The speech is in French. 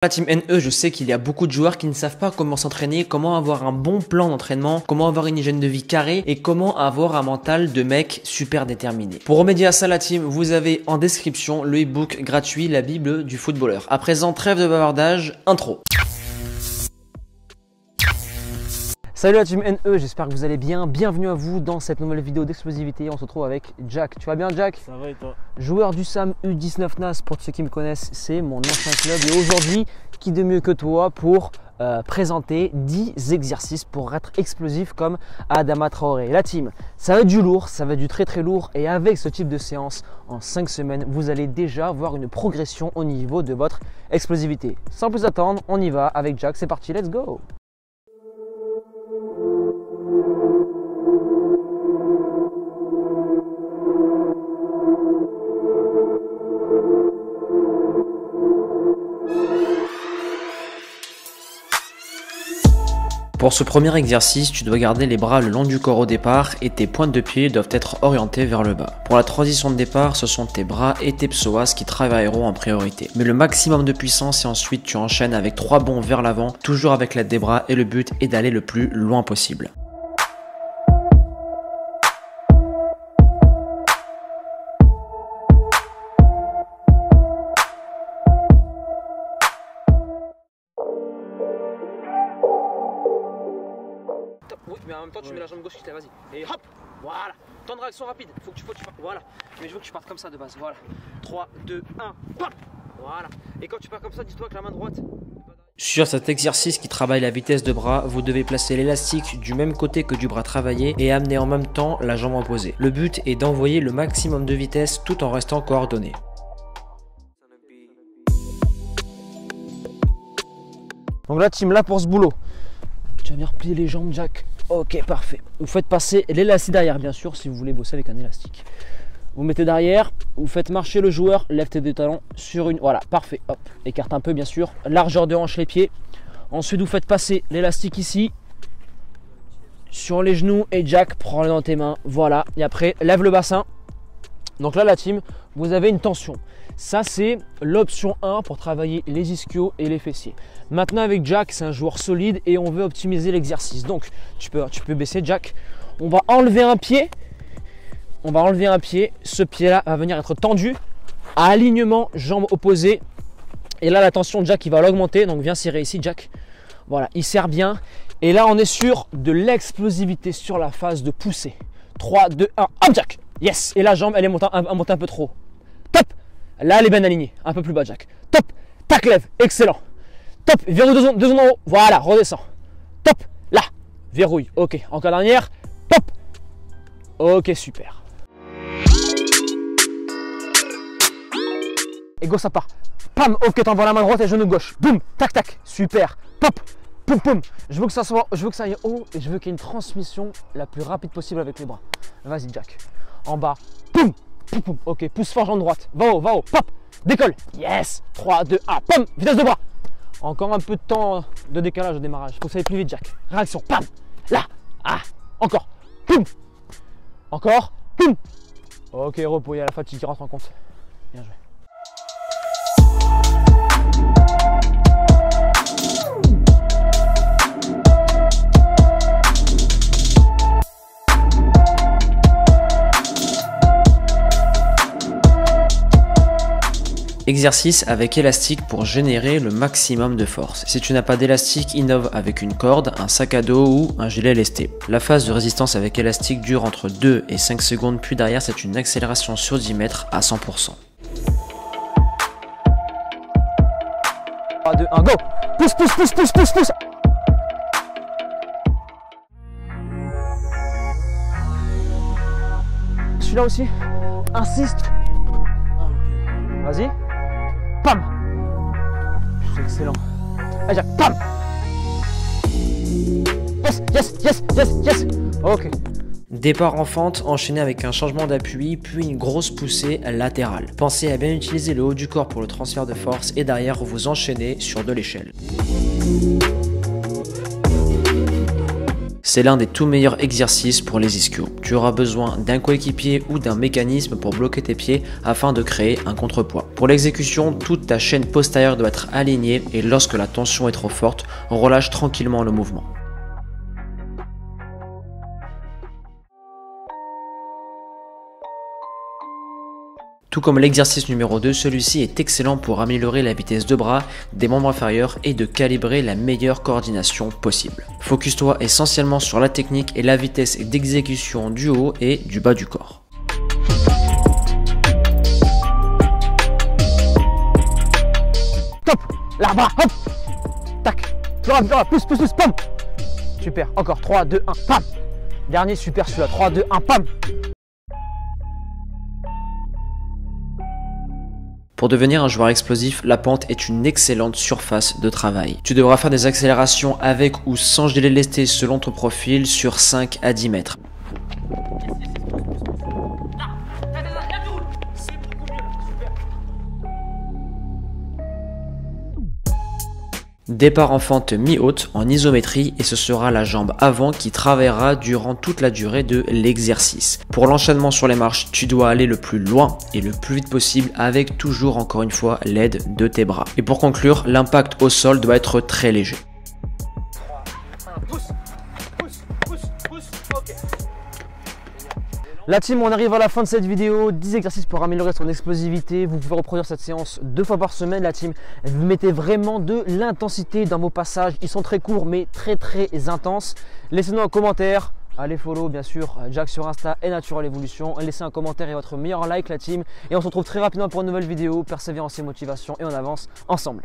La team NE, je sais qu'il y a beaucoup de joueurs qui ne savent pas comment s'entraîner, comment avoir un bon plan d'entraînement, comment avoir une hygiène de vie carrée et comment avoir un mental de mec super déterminé. Pour remédier à ça, la team, vous avez en description le e-book gratuit La Bible du footballeur. À présent, trêve de bavardage, intro. Salut la team NE, j'espère que vous allez bien. Bienvenue à vous dans cette nouvelle vidéo d'explosivité. On se retrouve avec Jack. Tu vas bien, Jack? Ça va et toi? Joueur du SAM U19 NAS, pour ceux qui me connaissent, c'est mon ancien club. Et aujourd'hui, qui de mieux que toi pour présenter 10 exercices pour être explosif comme Adama Traoré. La team, ça va être du lourd, ça va être du très très lourd. Et avec ce type de séance, en 5 semaines, vous allez déjà voir une progression au niveau de votre explosivité. Sans plus attendre, on y va avec Jack. C'est parti, let's go! Pour ce premier exercice, tu dois garder les bras le long du corps au départ et tes pointes de pied doivent être orientées vers le bas. Pour la transition de départ, ce sont tes bras et tes psoas qui travailleront en priorité. Mets le maximum de puissance et ensuite tu enchaînes avec 3 bonds vers l'avant, toujours avec l'aide des bras et le but est d'aller le plus loin possible. Oui, mais en même temps tu mets la jambe gauche qui t'a, vas-y. Et hop, voilà. Temps de réaction rapide. Faut que tu partes, voilà. Mais je veux que tu partes comme ça de base, voilà. 3, 2, 1, pop. Voilà. Et quand tu pars comme ça, dis-toi que la main droite. Sur cet exercice qui travaille la vitesse de bras, vous devez placer l'élastique du même côté que du bras travaillé et amener en même temps la jambe opposée. Le but est d'envoyer le maximum de vitesse tout en restant coordonné. Donc là, team, là pour ce boulot, tu vas bien replier les jambes, Jack. Ok, parfait. Vous faites passer l'élastique derrière, bien sûr, si vous voulez bosser avec un élastique. Vous mettez derrière, vous faites marcher le joueur, lève tes deux talons sur une... Voilà, parfait. Hop, écarte un peu, bien sûr. Largeur de hanche les pieds. Ensuite, vous faites passer l'élastique ici, sur les genoux, et Jack, prends-le dans tes mains. Voilà, et après, lève le bassin. Donc là, la team, vous avez une tension. Ça, c'est l'option 1 pour travailler les ischios et les fessiers. Maintenant, avec Jack, c'est un joueur solide et on veut optimiser l'exercice. Donc, tu peux baisser, Jack. On va enlever un pied. Ce pied-là va venir être tendu. À alignement, jambes opposées. Et là, la tension, Jack, il va l'augmenter. Donc, viens serrer ici, Jack. Voilà, il serre bien. Et là, on est sur de l'explosivité sur la phase de poussée. 3, 2, 1, hop, Jack. Yes. Et la jambe, elle est montée un peu trop haut. Top. Là, elle est bien alignée. Un peu plus bas, Jack. Top. Tac, lève. Excellent. Top. Verrouille 2 secondes en haut. Voilà, redescends. Top. Là. Verrouille. Ok. Encore dernière. Top. Ok, super. Et go, ça part. Pam. Ok, t'envoies la main droite et genou gauche. Boum. Tac, tac. Super. Top. Poum, poum. Je veux que ça aille haut et je veux qu'il y ait une transmission la plus rapide possible avec les bras. Vas-y, Jack. En bas. Poum. Poum, poum. Ok, pousse fort, jambe droite. Va haut, pop. Décolle. Yes. 3, 2, 1, pom. Vitesse de bras. Encore un peu de temps de décalage au démarrage. Faut que ça aille plus vite, Jack. Réaction. Pam. Là. Ah. Encore. Poum. Encore. Poum. Ok, repos. Il y a la fatigue qui rentre en compte. Bien joué. Exercice avec élastique pour générer le maximum de force. Si tu n'as pas d'élastique, innove avec une corde, un sac à dos ou un gilet lesté. La phase de résistance avec élastique dure entre 2 et 5 secondes, puis derrière c'est une accélération sur 10 mètres à 100%. 3, 2, 1, go! Pousse, pousse, pousse, pousse, pousse, pousse! Celui-là aussi, insiste. Vas-y. Pam. C'est excellent. Allez, Jack, pam. Yes, yes, yes, yes, yes. Ok. Départ en fente, enchaîné avec un changement d'appui, puis une grosse poussée latérale. Pensez à bien utiliser le haut du corps pour le transfert de force et derrière vous enchaînez sur de l'échelle. C'est l'un des tout meilleurs exercices pour les ischios. Tu auras besoin d'un coéquipier ou d'un mécanisme pour bloquer tes pieds afin de créer un contrepoids. Pour l'exécution, toute ta chaîne postérieure doit être alignée et lorsque la tension est trop forte, relâche tranquillement le mouvement. Tout comme l'exercice numéro 2, celui-ci est excellent pour améliorer la vitesse de bras, des membres inférieurs et de calibrer la meilleure coordination possible. Focus-toi essentiellement sur la technique et la vitesse d'exécution du haut et du bas du corps. Top. Là-bas, hop. Tac. Plus, pam. Super, encore 3, 2, 1, pam. Dernier, super celui-là, 3, 2, 1, pam. Pour devenir un joueur explosif, la pente est une excellente surface de travail. Tu devras faire des accélérations avec ou sans gilet lesté selon ton profil sur 5 à 10 mètres. Départ en fente mi-haute en isométrie et ce sera la jambe avant qui travaillera durant toute la durée de l'exercice. Pour l'enchaînement sur les marches, tu dois aller le plus loin et le plus vite possible avec toujours encore une fois l'aide de tes bras. Et pour conclure, l'impact au sol doit être très léger. La team, on arrive à la fin de cette vidéo. 10 exercices pour améliorer son explosivité. Vous pouvez reproduire cette séance 2 fois par semaine. La team, vous mettez vraiment de l'intensité dans vos passages. Ils sont très courts mais très intenses. Laissez-nous un commentaire. Allez follow bien sûr Jack sur Insta et Natural Evolution. Laissez un commentaire et votre meilleur like la team. Et on se retrouve très rapidement pour une nouvelle vidéo. Persévérance et motivation et on avance ensemble.